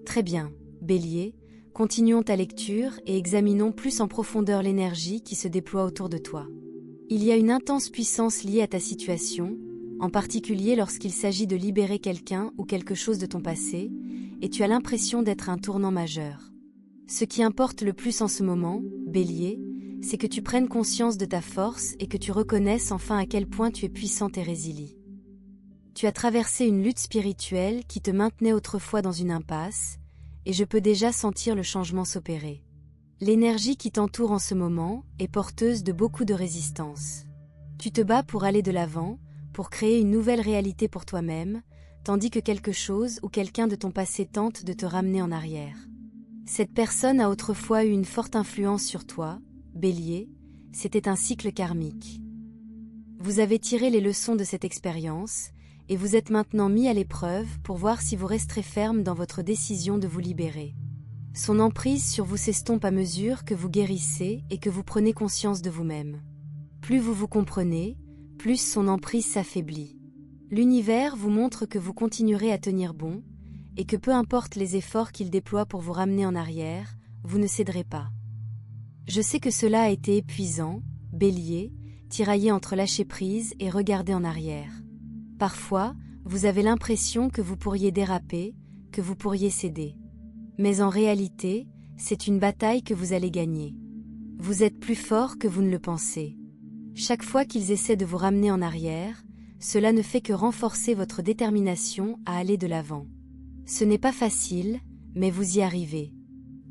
Très bien, Bélier, continuons ta lecture et examinons plus en profondeur l'énergie qui se déploie autour de toi. Il y a une intense puissance liée à ta situation, en particulier lorsqu'il s'agit de libérer quelqu'un ou quelque chose de ton passé, et tu as l'impression d'être à un tournant majeur. Ce qui importe le plus en ce moment, Bélier, c'est que tu prennes conscience de ta force et que tu reconnaisses enfin à quel point tu es puissante et résilie. Tu as traversé une lutte spirituelle qui te maintenait autrefois dans une impasse, et je peux déjà sentir le changement s'opérer. L'énergie qui t'entoure en ce moment est porteuse de beaucoup de résistance. Tu te bats pour aller de l'avant, pour créer une nouvelle réalité pour toi-même, tandis que quelque chose ou quelqu'un de ton passé tente de te ramener en arrière. Cette personne a autrefois eu une forte influence sur toi, Bélier, c'était un cycle karmique. Vous avez tiré les leçons de cette expérience, et vous êtes maintenant mis à l'épreuve pour voir si vous resterez ferme dans votre décision de vous libérer. Son emprise sur vous s'estompe à mesure que vous guérissez et que vous prenez conscience de vous-même. Plus vous vous comprenez, plus son emprise s'affaiblit. L'univers vous montre que vous continuerez à tenir bon, et que peu importe les efforts qu'il déploie pour vous ramener en arrière, vous ne céderez pas. Je sais que cela a été épuisant, Bélier, tiraillé entre lâcher prise et regarder en arrière. Parfois, vous avez l'impression que vous pourriez déraper, que vous pourriez céder. Mais en réalité, c'est une bataille que vous allez gagner. Vous êtes plus fort que vous ne le pensez. Chaque fois qu'ils essaient de vous ramener en arrière, cela ne fait que renforcer votre détermination à aller de l'avant. Ce n'est pas facile, mais vous y arrivez.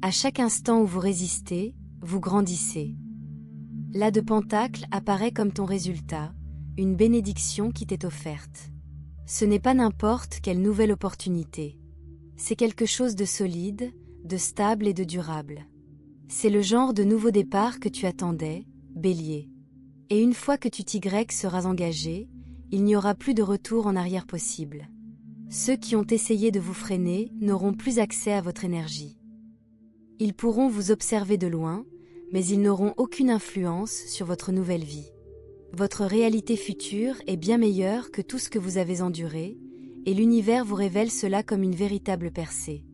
À chaque instant où vous résistez, vous grandissez. L'As de Pentacle apparaît comme ton résultat, une bénédiction qui t'est offerte. Ce n'est pas n'importe quelle nouvelle opportunité. C'est quelque chose de solide, de stable et de durable. C'est le genre de nouveau départ que tu attendais, Bélier. Et une fois que tu t'y seras engagé, il n'y aura plus de retour en arrière possible. Ceux qui ont essayé de vous freiner n'auront plus accès à votre énergie. Ils pourront vous observer de loin, mais ils n'auront aucune influence sur votre nouvelle vie. Votre réalité future est bien meilleure que tout ce que vous avez enduré, et l'univers vous révèle cela comme une véritable percée.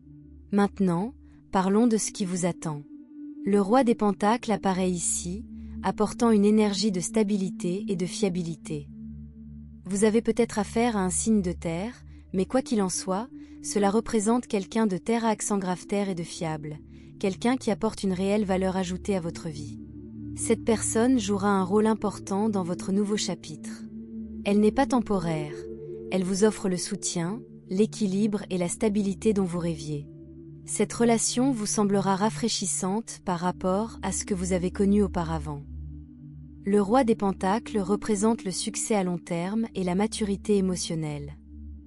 Maintenant, parlons de ce qui vous attend. Le roi des Pentacles apparaît ici, apportant une énergie de stabilité et de fiabilité. Vous avez peut-être affaire à un signe de terre, mais quoi qu'il en soit, cela représente quelqu'un de terre à accent grave terre et de fiable, quelqu'un qui apporte une réelle valeur ajoutée à votre vie. Cette personne jouera un rôle important dans votre nouveau chapitre. Elle n'est pas temporaire, elle vous offre le soutien, l'équilibre et la stabilité dont vous rêviez. Cette relation vous semblera rafraîchissante par rapport à ce que vous avez connu auparavant. Le roi des Pentacles représente le succès à long terme et la maturité émotionnelle.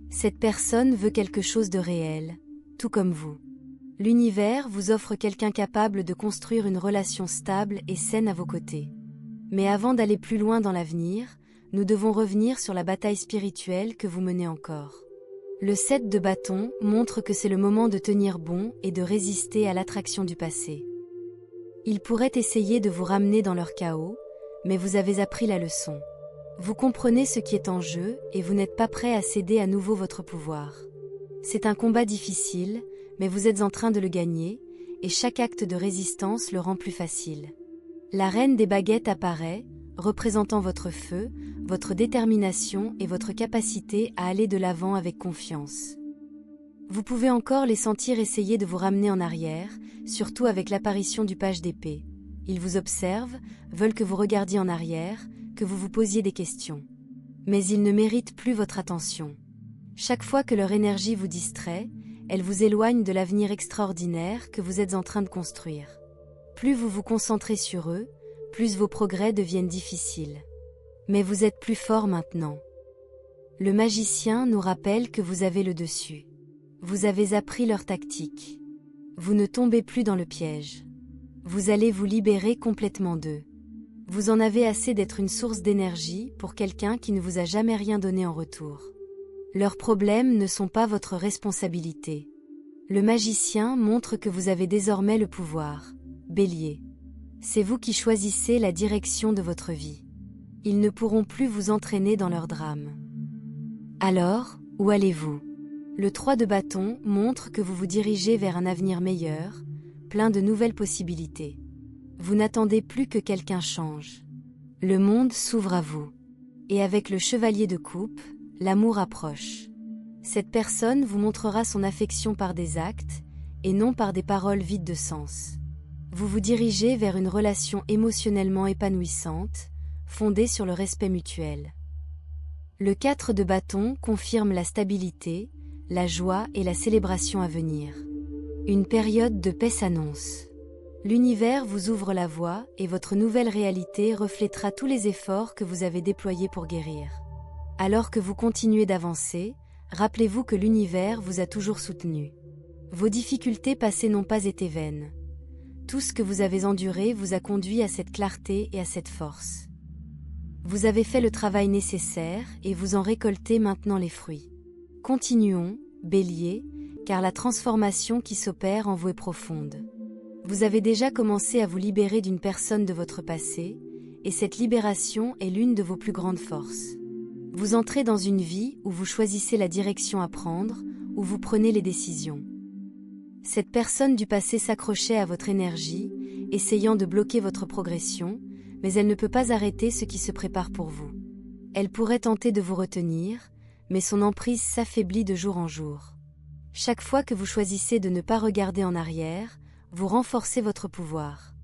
Cette personne veut quelque chose de réel, tout comme vous. L'univers vous offre quelqu'un capable de construire une relation stable et saine à vos côtés. Mais avant d'aller plus loin dans l'avenir, nous devons revenir sur la bataille spirituelle que vous menez encore. Le 7 de bâton montre que c'est le moment de tenir bon et de résister à l'attraction du passé. Ils pourraient essayer de vous ramener dans leur chaos, mais vous avez appris la leçon. Vous comprenez ce qui est en jeu et vous n'êtes pas prêt à céder à nouveau votre pouvoir. C'est un combat difficile, mais vous êtes en train de le gagner, et chaque acte de résistance le rend plus facile. La reine des baguettes apparaît, représentant votre feu, votre détermination et votre capacité à aller de l'avant avec confiance. Vous pouvez encore les sentir essayer de vous ramener en arrière, surtout avec l'apparition du page d'épée. Ils vous observent, veulent que vous regardiez en arrière, que vous vous posiez des questions. Mais ils ne méritent plus votre attention. Chaque fois que leur énergie vous distrait, elle vous éloigne de l'avenir extraordinaire que vous êtes en train de construire. Plus vous vous concentrez sur eux, plus vos progrès deviennent difficiles. Mais vous êtes plus fort maintenant. Le magicien nous rappelle que vous avez le dessus. Vous avez appris leur tactique. Vous ne tombez plus dans le piège. Vous allez vous libérer complètement d'eux. Vous en avez assez d'être une source d'énergie pour quelqu'un qui ne vous a jamais rien donné en retour. Leurs problèmes ne sont pas votre responsabilité. Le magicien montre que vous avez désormais le pouvoir. Bélier. C'est vous qui choisissez la direction de votre vie. Ils ne pourront plus vous entraîner dans leur drame. Alors, où allez-vous? Le 3 de bâton montre que vous vous dirigez vers un avenir meilleur, plein de nouvelles possibilités. Vous n'attendez plus que quelqu'un change. Le monde s'ouvre à vous. Et avec le chevalier de coupe, l'amour approche. Cette personne vous montrera son affection par des actes, et non par des paroles vides de sens. Vous vous dirigez vers une relation émotionnellement épanouissante, fondée sur le respect mutuel. Le 4 de bâton confirme la stabilité, la joie et la célébration à venir. Une période de paix s'annonce. L'univers vous ouvre la voie et votre nouvelle réalité reflètera tous les efforts que vous avez déployés pour guérir. Alors que vous continuez d'avancer, rappelez-vous que l'univers vous a toujours soutenu. Vos difficultés passées n'ont pas été vaines. Tout ce que vous avez enduré vous a conduit à cette clarté et à cette force. Vous avez fait le travail nécessaire et vous en récoltez maintenant les fruits. Continuons, Bélier, car la transformation qui s'opère en vous est profonde. Vous avez déjà commencé à vous libérer d'une personne de votre passé, et cette libération est l'une de vos plus grandes forces. Vous entrez dans une vie où vous choisissez la direction à prendre, où vous prenez les décisions. Cette personne du passé s'accrochait à votre énergie, essayant de bloquer votre progression, mais elle ne peut pas arrêter ce qui se prépare pour vous. Elle pourrait tenter de vous retenir, mais son emprise s'affaiblit de jour en jour. Chaque fois que vous choisissez de ne pas regarder en arrière, vous renforcez votre pouvoir.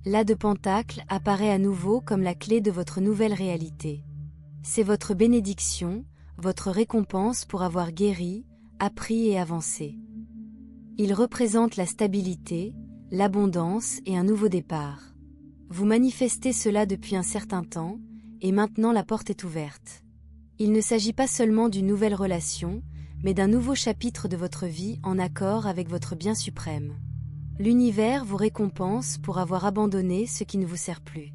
L'As de Pentacle apparaît à nouveau comme la clé de votre nouvelle réalité. C'est votre bénédiction, votre récompense pour avoir guéri, appris et avancé. Il représente la stabilité, l'abondance et un nouveau départ. Vous manifestez cela depuis un certain temps, et maintenant la porte est ouverte. Il ne s'agit pas seulement d'une nouvelle relation, mais d'un nouveau chapitre de votre vie en accord avec votre bien suprême. L'univers vous récompense pour avoir abandonné ce qui ne vous sert plus.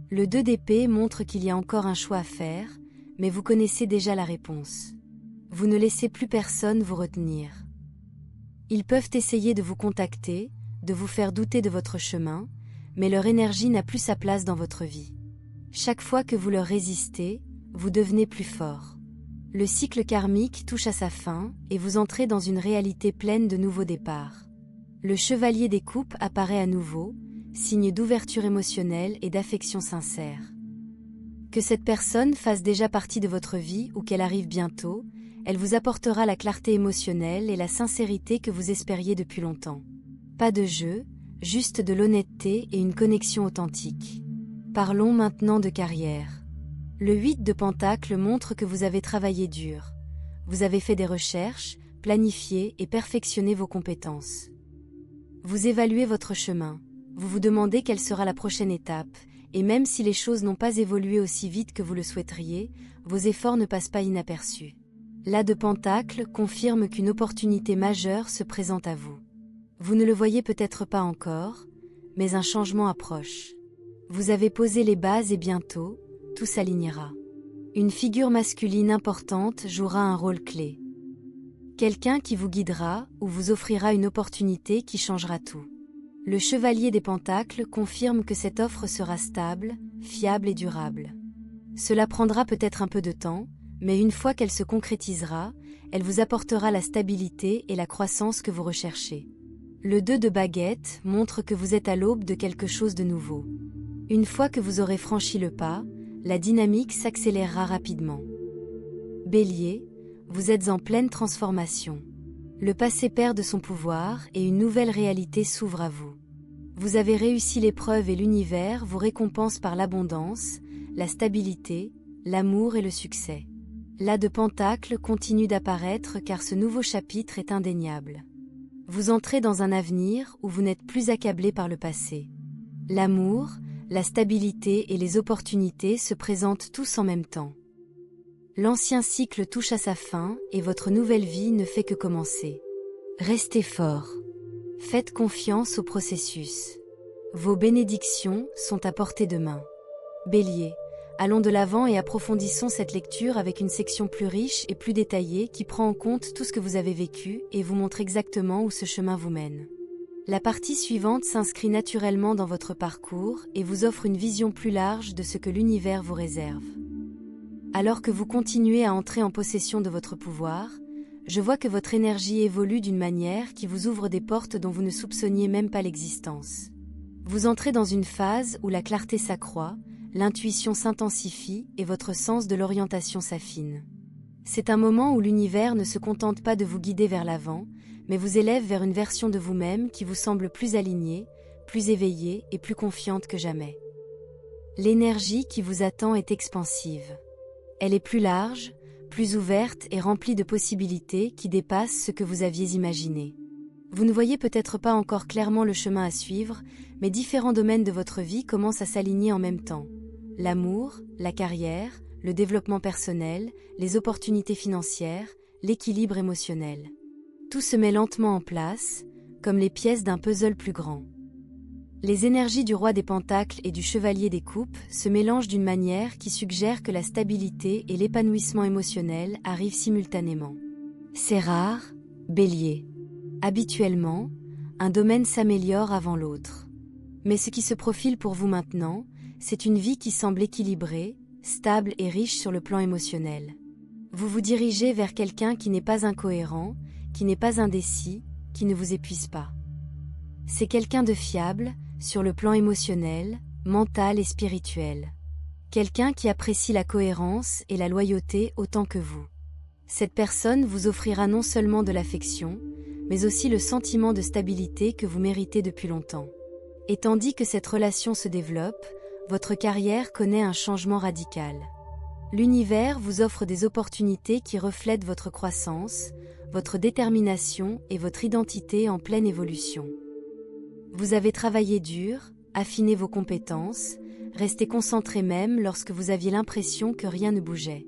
Le 2 d'épée montre qu'il y a encore un choix à faire, mais vous connaissez déjà la réponse. Vous ne laissez plus personne vous retenir. Ils peuvent essayer de vous contacter, de vous faire douter de votre chemin, mais leur énergie n'a plus sa place dans votre vie. Chaque fois que vous leur résistez, vous devenez plus fort. Le cycle karmique touche à sa fin et vous entrez dans une réalité pleine de nouveaux départs. Le chevalier des coupes apparaît à nouveau, signe d'ouverture émotionnelle et d'affection sincère. Que cette personne fasse déjà partie de votre vie ou qu'elle arrive bientôt, elle vous apportera la clarté émotionnelle et la sincérité que vous espériez depuis longtemps. Pas de jeu, juste de l'honnêteté et une connexion authentique. Parlons maintenant de carrière. Le 8 de Pentacle montre que vous avez travaillé dur. Vous avez fait des recherches, planifié et perfectionné vos compétences. Vous évaluez votre chemin, vous vous demandez quelle sera la prochaine étape, et même si les choses n'ont pas évolué aussi vite que vous le souhaiteriez, vos efforts ne passent pas inaperçus. L'As de Pentacle confirme qu'une opportunité majeure se présente à vous. Vous ne le voyez peut-être pas encore, mais un changement approche. Vous avez posé les bases et bientôt, tout s'alignera. Une figure masculine importante jouera un rôle clé. Quelqu'un qui vous guidera ou vous offrira une opportunité qui changera tout. Le chevalier des Pentacles confirme que cette offre sera stable, fiable et durable. Cela prendra peut-être un peu de temps, mais une fois qu'elle se concrétisera, elle vous apportera la stabilité et la croissance que vous recherchez. Le 2 de baguette montre que vous êtes à l'aube de quelque chose de nouveau. Une fois que vous aurez franchi le pas, la dynamique s'accélérera rapidement. Bélier, vous êtes en pleine transformation. Le passé perd de son pouvoir et une nouvelle réalité s'ouvre à vous. Vous avez réussi l'épreuve et l'univers vous récompense par l'abondance, la stabilité, l'amour et le succès. L'As de Pentacle continue d'apparaître car ce nouveau chapitre est indéniable. Vous entrez dans un avenir où vous n'êtes plus accablé par le passé. L'amour, la stabilité et les opportunités se présentent tous en même temps. L'ancien cycle touche à sa fin et votre nouvelle vie ne fait que commencer. Restez fort. Faites confiance au processus. Vos bénédictions sont à portée de main. Bélier, allons de l'avant et approfondissons cette lecture avec une section plus riche et plus détaillée qui prend en compte tout ce que vous avez vécu et vous montre exactement où ce chemin vous mène. La partie suivante s'inscrit naturellement dans votre parcours et vous offre une vision plus large de ce que l'univers vous réserve. Alors que vous continuez à entrer en possession de votre pouvoir, Je vois que votre énergie évolue d'une manière qui vous ouvre des portes dont vous ne soupçonniez même pas l'existence. Vous entrez dans une phase où la clarté s'accroît, l'intuition s'intensifie et votre sens de l'orientation s'affine. C'est un moment où l'univers ne se contente pas de vous guider vers l'avant, mais vous élève vers une version de vous-même qui vous semble plus alignée, plus éveillée et plus confiante que jamais. L'énergie qui vous attend est expansive. Elle est plus large, plus ouverte et remplie de possibilités qui dépassent ce que vous aviez imaginé. Vous ne voyez peut-être pas encore clairement le chemin à suivre, mais différents domaines de votre vie commencent à s'aligner en même temps. L'amour, la carrière, le développement personnel, les opportunités financières, l'équilibre émotionnel. Tout se met lentement en place, comme les pièces d'un puzzle plus grand. Les énergies du roi des Pentacles et du chevalier des Coupes se mélangent d'une manière qui suggère que la stabilité et l'épanouissement émotionnel arrivent simultanément. C'est rare, Bélier. Habituellement, un domaine s'améliore avant l'autre. Mais ce qui se profile pour vous maintenant, c'est une vie qui semble équilibrée, stable et riche sur le plan émotionnel. Vous vous dirigez vers quelqu'un qui n'est pas incohérent, qui n'est pas indécis, qui ne vous épuise pas. C'est quelqu'un de fiable, sur le plan émotionnel, mental et spirituel. Quelqu'un qui apprécie la cohérence et la loyauté autant que vous. Cette personne vous offrira non seulement de l'affection, mais aussi le sentiment de stabilité que vous méritez depuis longtemps. Et tandis que cette relation se développe, votre carrière connaît un changement radical. L'univers vous offre des opportunités qui reflètent votre croissance, votre détermination et votre identité en pleine évolution. Vous avez travaillé dur, affiné vos compétences, resté concentré même lorsque vous aviez l'impression que rien ne bougeait.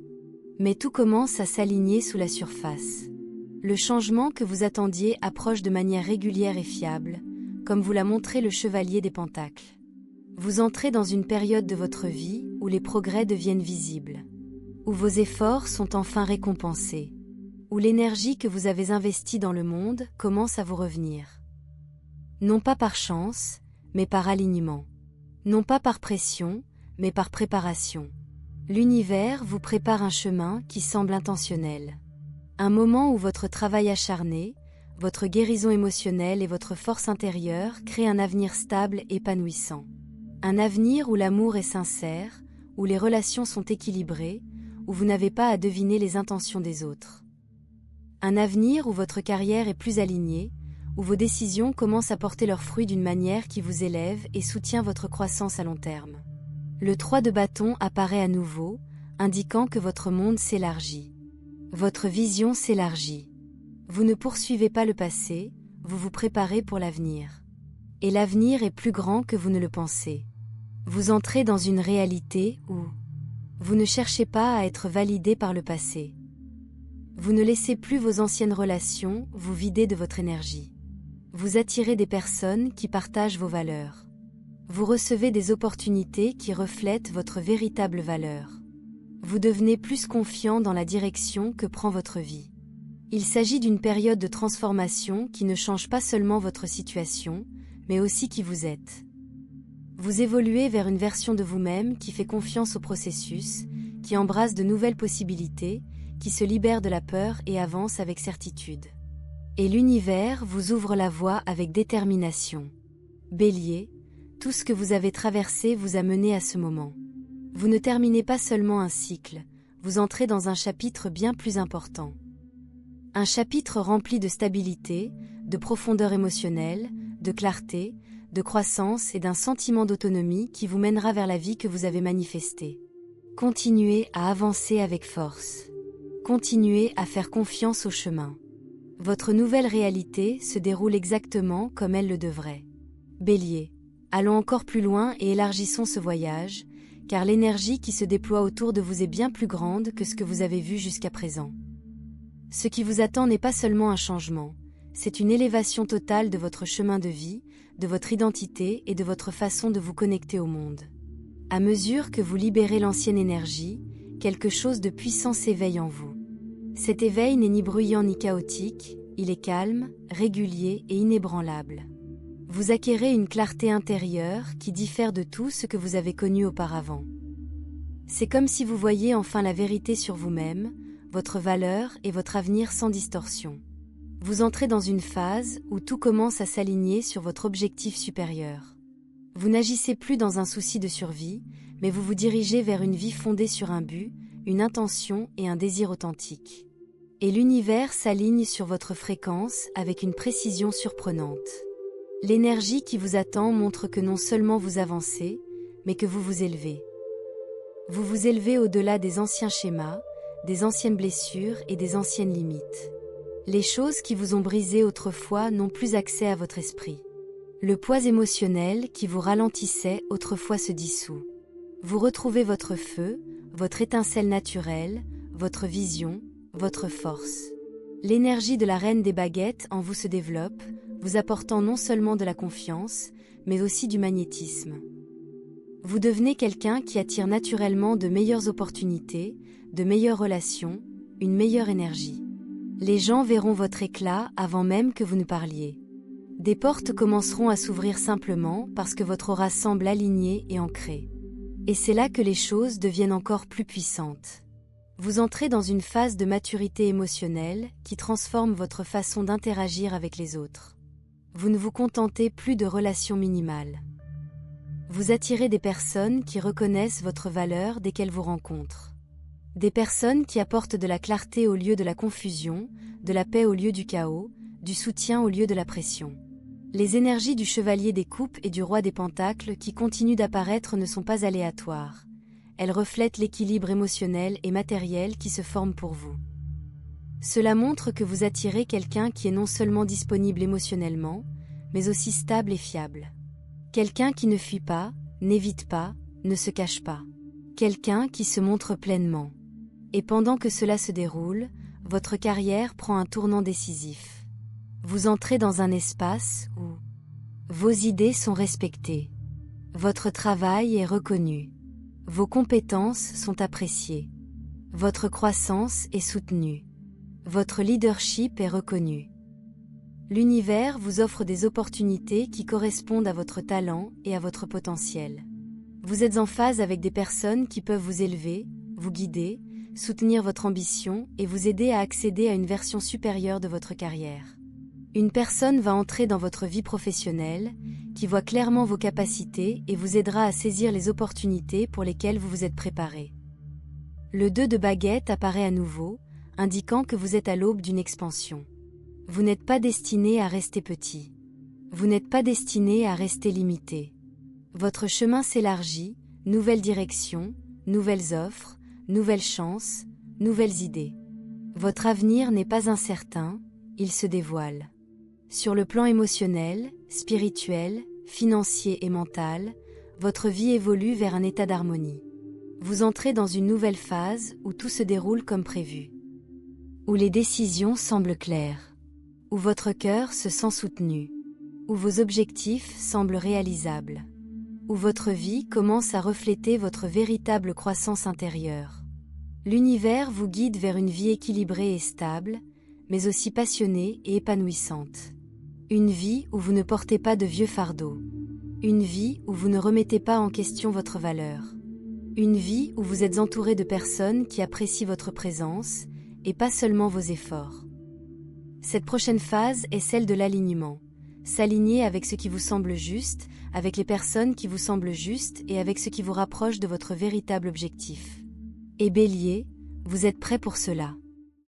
Mais tout commence à s'aligner sous la surface. Le changement que vous attendiez approche de manière régulière et fiable, comme vous l'a montré le chevalier des Pentacles. Vous entrez dans une période de votre vie où les progrès deviennent visibles, où vos efforts sont enfin récompensés, où l'énergie que vous avez investie dans le monde commence à vous revenir. Non pas par chance, mais par alignement. Non pas par pression, mais par préparation. L'univers vous prépare un chemin qui semble intentionnel. Un moment où votre travail acharné, votre guérison émotionnelle et votre force intérieure créent un avenir stable et épanouissant. Un avenir où l'amour est sincère, où les relations sont équilibrées, où vous n'avez pas à deviner les intentions des autres. Un avenir où votre carrière est plus alignée, où vos décisions commencent à porter leurs fruits d'une manière qui vous élève et soutient votre croissance à long terme. Le 3 de bâton apparaît à nouveau, indiquant que votre monde s'élargit. Votre vision s'élargit. Vous ne poursuivez pas le passé, vous vous préparez pour l'avenir. Et l'avenir est plus grand que vous ne le pensez. Vous entrez dans une réalité où vous ne cherchez pas à être validé par le passé. Vous ne laissez plus vos anciennes relations vous vider de votre énergie. Vous attirez des personnes qui partagent vos valeurs. Vous recevez des opportunités qui reflètent votre véritable valeur. Vous devenez plus confiant dans la direction que prend votre vie. Il s'agit d'une période de transformation qui ne change pas seulement votre situation, mais aussi qui vous êtes. Vous évoluez vers une version de vous-même qui fait confiance au processus, qui embrasse de nouvelles possibilités, qui se libère de la peur et avance avec certitude. Et l'univers vous ouvre la voie avec détermination. Bélier, tout ce que vous avez traversé vous a mené à ce moment. Vous ne terminez pas seulement un cycle, vous entrez dans un chapitre bien plus important. Un chapitre rempli de stabilité, de profondeur émotionnelle, de clarté, de croissance et d'un sentiment d'autonomie qui vous mènera vers la vie que vous avez manifestée. Continuez à avancer avec force. Continuez à faire confiance au chemin. Votre nouvelle réalité se déroule exactement comme elle le devrait. Bélier, allons encore plus loin et élargissons ce voyage, car l'énergie qui se déploie autour de vous est bien plus grande que ce que vous avez vu jusqu'à présent. Ce qui vous attend n'est pas seulement un changement, c'est une élévation totale de votre chemin de vie, de votre identité et de votre façon de vous connecter au monde. À mesure que vous libérez l'ancienne énergie, quelque chose de puissant s'éveille en vous. Cet éveil n'est ni bruyant ni chaotique, il est calme, régulier et inébranlable. Vous acquérez une clarté intérieure qui diffère de tout ce que vous avez connu auparavant. C'est comme si vous voyiez enfin la vérité sur vous-même, votre valeur et votre avenir sans distorsion. Vous entrez dans une phase où tout commence à s'aligner sur votre objectif supérieur. Vous n'agissez plus dans un souci de survie, mais vous vous dirigez vers une vie fondée sur un but, une intention et un désir authentique. Et l'univers s'aligne sur votre fréquence avec une précision surprenante. L'énergie qui vous attend montre que non seulement vous avancez, mais que vous vous élevez. Vous vous élevez au-delà des anciens schémas, des anciennes blessures et des anciennes limites. Les choses qui vous ont brisé autrefois n'ont plus accès à votre esprit. Le poids émotionnel qui vous ralentissait autrefois se dissout. Vous retrouvez votre feu, votre étincelle naturelle, votre vision, votre force. L'énergie de la reine des baguettes en vous se développe, vous apportant non seulement de la confiance, mais aussi du magnétisme. Vous devenez quelqu'un qui attire naturellement de meilleures opportunités, de meilleures relations, une meilleure énergie. Les gens verront votre éclat avant même que vous ne parliez. Des portes commenceront à s'ouvrir simplement parce que votre aura semble alignée et ancrée. Et c'est là que les choses deviennent encore plus puissantes. Vous entrez dans une phase de maturité émotionnelle qui transforme votre façon d'interagir avec les autres. Vous ne vous contentez plus de relations minimales. Vous attirez des personnes qui reconnaissent votre valeur dès qu'elles vous rencontrent. Des personnes qui apportent de la clarté au lieu de la confusion, de la paix au lieu du chaos, du soutien au lieu de la pression. Les énergies du chevalier des coupes et du roi des pentacles qui continuent d'apparaître ne sont pas aléatoires. Elles reflètent l'équilibre émotionnel et matériel qui se forme pour vous. Cela montre que vous attirez quelqu'un qui est non seulement disponible émotionnellement, mais aussi stable et fiable. Quelqu'un qui ne fuit pas, n'évite pas, ne se cache pas. Quelqu'un qui se montre pleinement. Et pendant que cela se déroule, votre carrière prend un tournant décisif. Vous entrez dans un espace où vos idées sont respectées. Votre travail est reconnu. Vos compétences sont appréciées. Votre croissance est soutenue. Votre leadership est reconnu. L'univers vous offre des opportunités qui correspondent à votre talent et à votre potentiel. Vous êtes en phase avec des personnes qui peuvent vous élever, vous guider, soutenir votre ambition et vous aider à accéder à une version supérieure de votre carrière. Une personne va entrer dans votre vie professionnelle, qui voit clairement vos capacités et vous aidera à saisir les opportunités pour lesquelles vous vous êtes préparé. Le 2 de baguette apparaît à nouveau, indiquant que vous êtes à l'aube d'une expansion. Vous n'êtes pas destiné à rester petit. Vous n'êtes pas destiné à rester limité. Votre chemin s'élargit, nouvelle direction, nouvelles offres, nouvelles chances, nouvelles idées. Votre avenir n'est pas incertain, il se dévoile. Sur le plan émotionnel, spirituel, financier et mental, votre vie évolue vers un état d'harmonie. Vous entrez dans une nouvelle phase où tout se déroule comme prévu. Où les décisions semblent claires. Où votre cœur se sent soutenu. Où vos objectifs semblent réalisables. Où votre vie commence à refléter votre véritable croissance intérieure. L'univers vous guide vers une vie équilibrée et stable, mais aussi passionnée et épanouissante. Une vie où vous ne portez pas de vieux fardeaux. Une vie où vous ne remettez pas en question votre valeur. Une vie où vous êtes entouré de personnes qui apprécient votre présence, et pas seulement vos efforts. Cette prochaine phase est celle de l'alignement. S'aligner avec ce qui vous semble juste, avec les personnes qui vous semblent justes et avec ce qui vous rapproche de votre véritable objectif. Et Bélier, vous êtes prêt pour cela.